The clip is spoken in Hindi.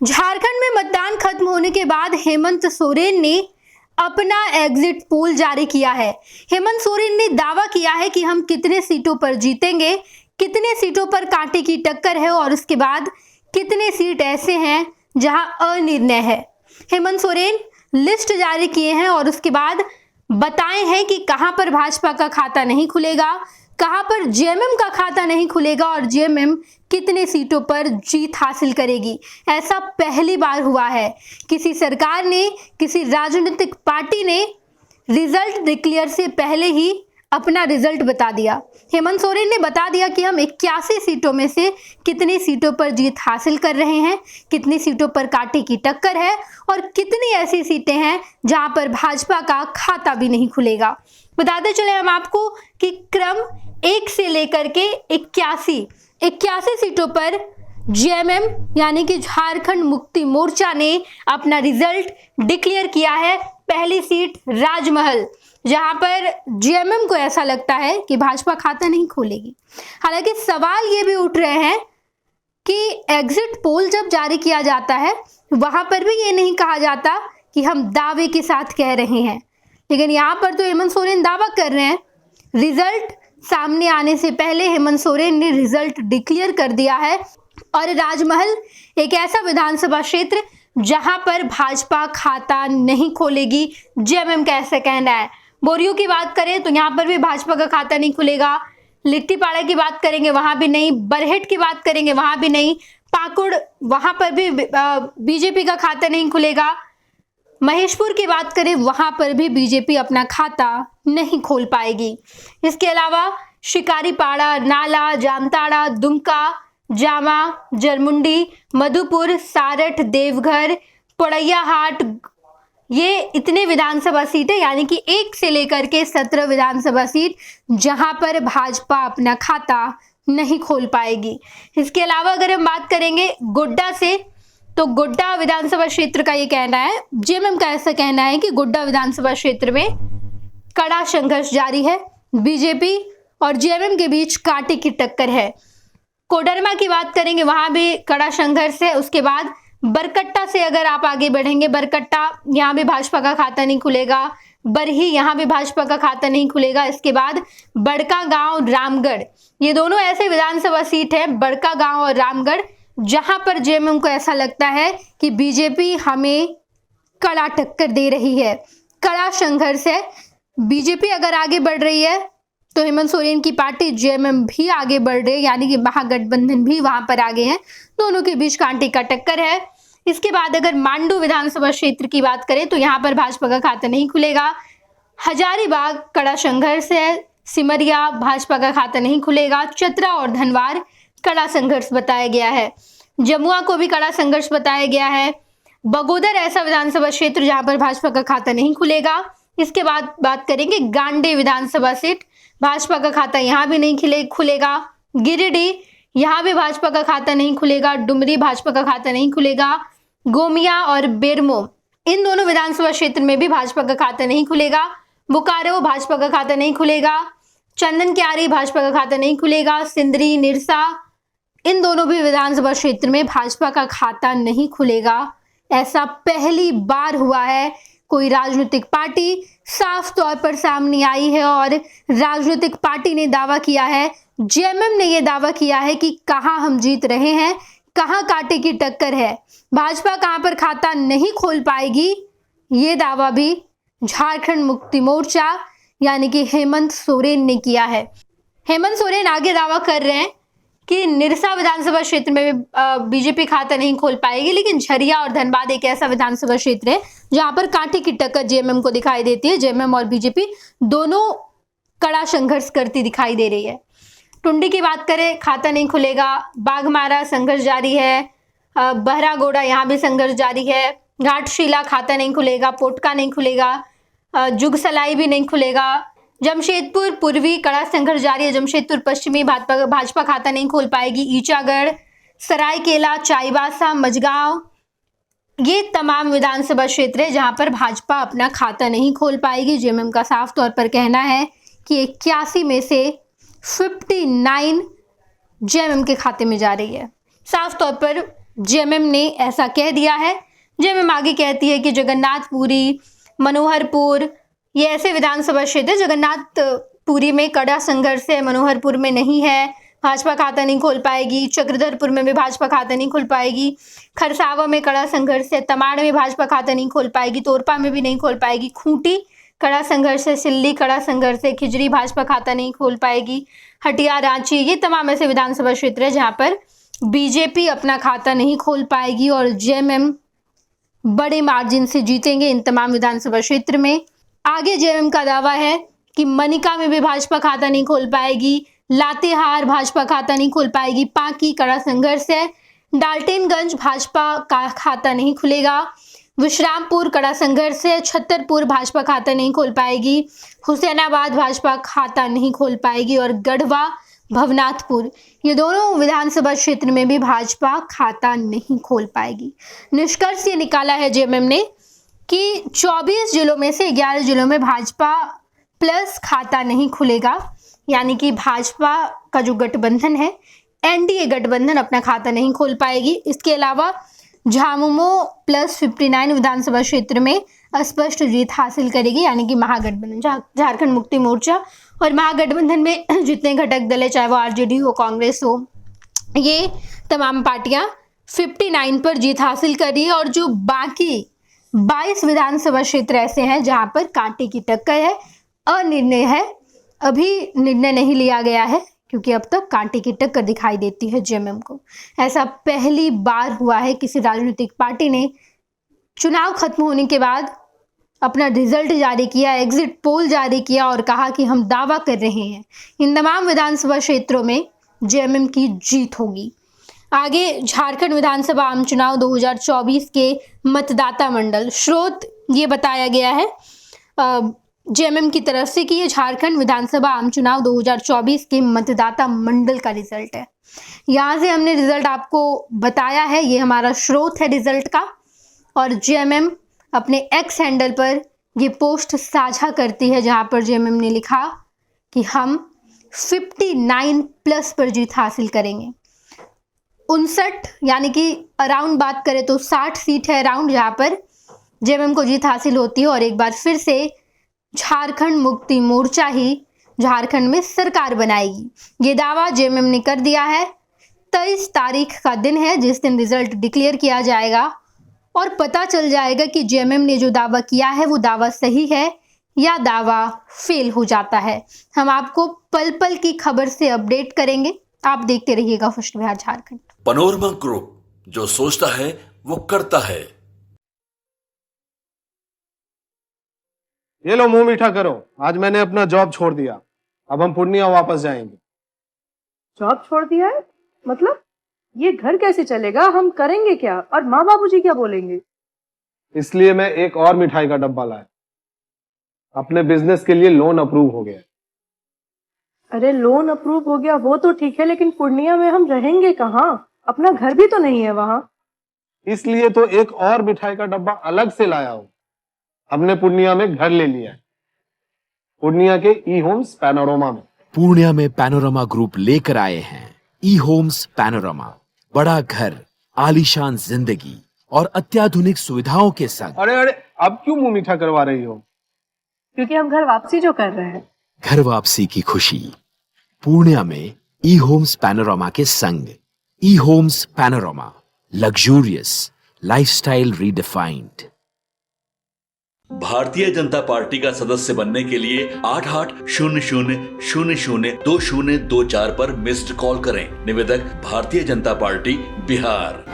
झारखंड में मतदान खत्म होने के बाद हेमंत सोरेन ने अपना एग्जिट पोल जारी किया है। हेमंत सोरेन ने दावा किया है कि हम कितने सीटों पर जीतेंगे, कितने सीटों पर कांटे की टक्कर है और उसके बाद कितने सीट ऐसे हैं जहां अनिर्णय है। हेमंत सोरेन लिस्ट जारी किए हैं और उसके बाद बताए हैं कि कहां पर भाजपा का खाता नहीं खुलेगा, कहां पर जेएमएम का खाता नहीं खुलेगा और जेएमएम कितने सीटों पर जीत हासिल करेगी। ऐसा पहली बार हुआ है। किसी सरकार ने, किसी राजनीतिक पार्टी ने रिजल्ट डिक्लेयर से पहले ही अपना रिजल्ट बता दिया। हेमंत सोरेन ने बता दिया कि हम 81 सीटों में से कितनी सीटों पर जीत हासिल कर रहे हैं, कितनी सीटों पर कांटे की टक्कर है और कितनी ऐसी सीटें हैं जहां पर भाजपा का खाता भी नहीं खुलेगा। बताते चले हम आपको कि क्रम 1 से लेकर के 81 सीटों पर जेएमएम यानी कि झारखंड मुक्ति मोर्चा ने अपना रिजल्ट डिक्लेयर किया है। पहली सीट राजमहल, जहां पर जेएमएम को ऐसा लगता है कि भाजपा खाता नहीं खोलेगी। हालांकि सवाल ये भी उठ रहे हैं कि एग्जिट पोल जब जारी किया जाता है वहां पर भी ये नहीं कहा जाता कि हम दावे के साथ कह रहे हैं, लेकिन यहाँ पर तो हेमंत सोरेन दावा कर रहे हैं। रिजल्ट सामने आने से पहले हेमंत सोरेन ने रिजल्ट डिक्लेयर कर दिया है और राजमहल एक ऐसा विधानसभा क्षेत्र जहां पर भाजपा खाता नहीं खोलेगी, जेएमएम का ऐसा कहना है। बोरियो की बात करें तो यहाँ पर भी भाजपा का खाता नहीं खुलेगा। लिट्टीपाड़ा की बात करेंगे वहां भी नहीं, बरहेट की बात करेंगे वहां भी नहीं, पाकुड़ वहां पर भी बीजेपी का खाता नहीं खुलेगा। महेशपुर की बात करें वहां पर भी बीजेपी अपना खाता नहीं खोल पाएगी। इसके अलावा शिकारीपाड़ा, नाला, जामताड़ा, दुमका, जामा, जरमुंडी, मधुपुर, सारठ, देवघर, पोड़ैयाहाट, ये इतने विधानसभा सीटें यानी कि 1 से लेकर के 17 विधानसभा सीट जहां पर भाजपा अपना खाता नहीं खोल पाएगी। इसके अलावा अगर हम बात करेंगे गोड्डा से, तो गोड्डा विधानसभा क्षेत्र का ये कहना है, जेएमएम का ऐसा कहना है कि गोड्डा विधानसभा क्षेत्र में कड़ा संघर्ष जारी है। बीजेपी और जेएमएम के बीच कांटे की टक्कर है। कोडरमा की बात करेंगे वहां भी कड़ा संघर्ष है। उसके बाद बरकट्टा से अगर आप आगे बढ़ेंगे, बरकट्टा यहाँ भी भाजपा का खाता नहीं खुलेगा। बरही यहाँ भी भाजपा का खाता नहीं खुलेगा। इसके बाद बड़का गांव, रामगढ़, ये दोनों ऐसे विधानसभा सीट है, बड़का गांव और रामगढ़, जहां पर जेएमएम को ऐसा लगता है कि बीजेपी हमें कड़ा टक्कर दे रही है, कड़ा संघर्ष है। बीजेपी अगर आगे बढ़ रही है तो हेमंत सोरेन की पार्टी जेएमएम भी आगे बढ़ रही है, यानी कि महागठबंधन भी वहां पर आगे है। दोनों के बीच कांटे का टक्कर है। इसके बाद अगर मांडू विधानसभा क्षेत्र की बात करें तो यहाँ पर भाजपा का खाता नहीं खुलेगा। हजारीबाग कड़ा संघर्ष है। सिमरिया भाजपा का खाता नहीं खुलेगा। चतरा और धनवार कड़ा संघर्ष बताया गया है। जमुआ को भी कड़ा संघर्ष बताया गया है। बगोदर ऐसा विधानसभा क्षेत्र जहां पर भाजपा का खाता नहीं खुलेगा। इसके बाद बात करेंगे गांडे विधानसभा सीट, भाजपा का खाता यहाँ भी नहीं खुलेगा। गिरिडीह, यहाँ भी भाजपा का खाता नहीं खुलेगा। डुमरी भाजपा का खाता नहीं खुलेगा। गोमिया और बेरमो, इन दोनों विधानसभा क्षेत्र में भी भाजपा का खाता नहीं खुलेगा। बोकारो भाजपा का खाता नहीं खुलेगा। चंदन क्यारी भाजपा का खाता नहीं खुलेगा। सिंदरी, निरसा, इन दोनों भी विधानसभा क्षेत्र में भाजपा का खाता नहीं खुलेगा। ऐसा पहली बार हुआ है। कोई राजनीतिक पार्टी साफ तौर पर सामने आई है और राजनीतिक पार्टी ने दावा किया है, जेएमएम ने यह दावा किया है कि कहां हम जीत रहे हैं, कहां कांटे की टक्कर है, भाजपा कहां पर खाता नहीं खोल पाएगी। ये दावा भी झारखंड मुक्ति मोर्चा यानी कि हेमंत सोरेन ने किया है। हेमंत सोरेन आगे दावा कर रहे हैं कि निरसा विधानसभा क्षेत्र में बीजेपी खाता नहीं खोल पाएगी, लेकिन झरिया और धनबाद एक ऐसा विधानसभा क्षेत्र है जहां पर कांटे की टक्कर जेएमएम को दिखाई देती है। जेएमएम और बीजेपी दोनों कड़ा संघर्ष करती दिखाई दे रही है। टुंडी की बात करें, खाता नहीं खुलेगा। बाघमारा संघर्ष जारी है। बहरागोड़ा यहाँ भी संघर्ष जारी है। घाटशिला खाता नहीं खुलेगा। पोटका नहीं खुलेगा। जुगसलाई भी नहीं खुलेगा। जमशेदपुर पूर्वी कड़ा संघर्ष जारी है। जमशेदपुर पश्चिमी भाजपा खाता नहीं खोल पाएगी। ईचागढ़, सरायकेला, चाईबासा, मझगांव, ये तमाम विधानसभा क्षेत्र है जहां पर भाजपा अपना खाता नहीं खोल पाएगी। जेएमएम का साफ तौर पर कहना है कि 81 में से 59 जेएमएम के खाते में जा रही है। साफ तौर पर जेएमएम ने ऐसा कह दिया है। जेएमएम आगे कहती है कि जगन्नाथपुरी, मनोहरपुर, ये ऐसे विधानसभा क्षेत्र, जगन्नाथपुरी में कड़ा संघर्ष है, मनोहरपुर में नहीं है, भाजपा खाता नहीं खोल पाएगी, चक्रधरपुर में भी भाजपा खाता नहीं खोल पाएगी, खरसावा में कड़ा संघर्ष है, तमाड़ में भाजपा खाता नहीं खोल पाएगी, तोरपा में भी नहीं खोल पाएगी, खूंटी कड़ा संघर्ष है, सिल्ली कड़ा संघर्ष है, खिजरी भाजपा खाता नहीं खोल पाएगी, हटिया, रांची, ये तमाम ऐसे विधानसभा क्षेत्र है जहां पर बीजेपी अपना खाता नहीं खोल पाएगी और जेएमएम बड़े मार्जिन से जीतेंगे इन तमाम विधानसभा क्षेत्र में। आगे जेएमएम का दावा है कि मनिका में भी भाजपा खाता नहीं खोल पाएगी, लातेहार भाजपा खाता नहीं खोल पाएगी, पांकी कड़ा संघर्ष है, डाल्टनगंज भाजपा का खाता नहीं खुलेगा, विश्रामपुर कड़ा संघर्ष है, छतरपुर भाजपा खाता नहीं खोल पाएगी, हुसैनाबाद भाजपा खाता नहीं खोल पाएगी और गढ़वा, भवनाथपुर, ये दोनों विधानसभा क्षेत्र में भी भाजपा खाता नहीं खोल पाएगी। निष्कर्ष ये निकाला है जेएमएम ने कि 24 जिलों में से 11 जिलों में भाजपा प्लस खाता नहीं खुलेगा, यानी कि भाजपा का जो गठबंधन है, एनडीए गठबंधन अपना खाता नहीं खोल पाएगी। इसके अलावा झामुमो प्लस 59 विधानसभा क्षेत्र में स्पष्ट जीत हासिल करेगी, यानी कि महागठबंधन, झारखंड मुक्ति मोर्चा और महागठबंधन में जितने घटक दल है, चाहे वो आरजेडी हो, कांग्रेस हो, ये तमाम पार्टियां 59 पर जीत हासिल कर रही है और जो बाकी 22 विधानसभा क्षेत्र ऐसे हैं जहां पर कांटे की टक्कर है, अनिर्णय है, अभी निर्णय नहीं लिया गया है क्योंकि अब तक कांटे की टक्कर दिखाई देती है जेएमएम को। ऐसा पहली बार हुआ है किसी राजनीतिक पार्टी ने चुनाव खत्म होने के बाद अपना रिजल्ट जारी किया, एग्जिट पोल जारी किया और कहा कि हम दावा कर रहे हैं इन तमाम विधानसभा क्षेत्रों में जेएमएम की जीत होगी। आगे झारखंड विधानसभा आम चुनाव 2024 के मतदाता मंडल, स्रोत ये बताया गया है जेएमएम की तरफ से कि ये झारखंड विधानसभा आम चुनाव 2024 के मतदाता मंडल का रिजल्ट है। यहाँ से हमने रिजल्ट आपको बताया है, ये हमारा स्रोत है रिजल्ट का और जेएमएम अपने एक्स हैंडल पर ये पोस्ट साझा करती है जहाँ पर जेएमएम ने लिखा कि हम 59 प्लस पर जीत हासिल करेंगे। 59 यानी कि अराउंड बात करें तो 60 सीट है अराउंड जहाँ पर जेएमएम को जीत हासिल होती है और एक बार फिर से झारखंड मुक्ति मोर्चा ही झारखंड में सरकार बनाएगी, ये दावा जेएमएम ने कर दिया है। 23 तारीख का दिन है जिस दिन रिजल्ट डिक्लेयर किया जाएगा और पता चल जाएगा कि जेएमएम ने जो दावा किया है वो दावा सही है या दावा फेल हो जाता है। हम आपको पल पल की खबर से अपडेट करेंगे, आप देखते रहिएगा first Bihar Jharkhand. Panorama group, जो सोचता है वो करता है। ये लो मुंह मीठा करो, आज मैंने अपना जॉब छोड़ दिया, अब हम पूर्णिया वापस जाएंगे। जॉब छोड़ दिया है? मतलब ये घर कैसे चलेगा, हम करेंगे क्या और माँ बाबूजी क्या बोलेंगे? इसलिए मैं एक और मिठाई का डब्बा लाया, अपने बिजनेस के लिए लोन अप्रूव हो गया। अरे लोन अप्रूव हो गया वो तो ठीक है, लेकिन पूर्णिया में हम रहेंगे कहाँ? अपना घर भी तो नहीं है वहाँ। इसलिए तो एक और मिठाई का डब्बा अलग से लाया हूँ, हमने पूर्णिया में घर ले लिया है, पूर्णिया के ई होम्स पैनोरमा में। पूर्णिया में पैनोरमा ग्रुप लेकर आए हैं ई होम्स पैनोरमा, बड़ा घर, आलीशान जिंदगी और अत्याधुनिक सुविधाओं के संग। अरे अब क्यों मुंह मीठा करवा रही हो? क्योंकि हम घर वापसी जो कर रहे हैं। घर वापसी की खुशी पूर्णिया में ई होम्स पैनोरमा के संग। ई homes panorama, luxurious lifestyle redefined. Bharatiya Janata party का सदस्य बनने के लिए 8800002024 पर मिस्ड कॉल करें। निवेदक भारतीय जनता पार्टी बिहार।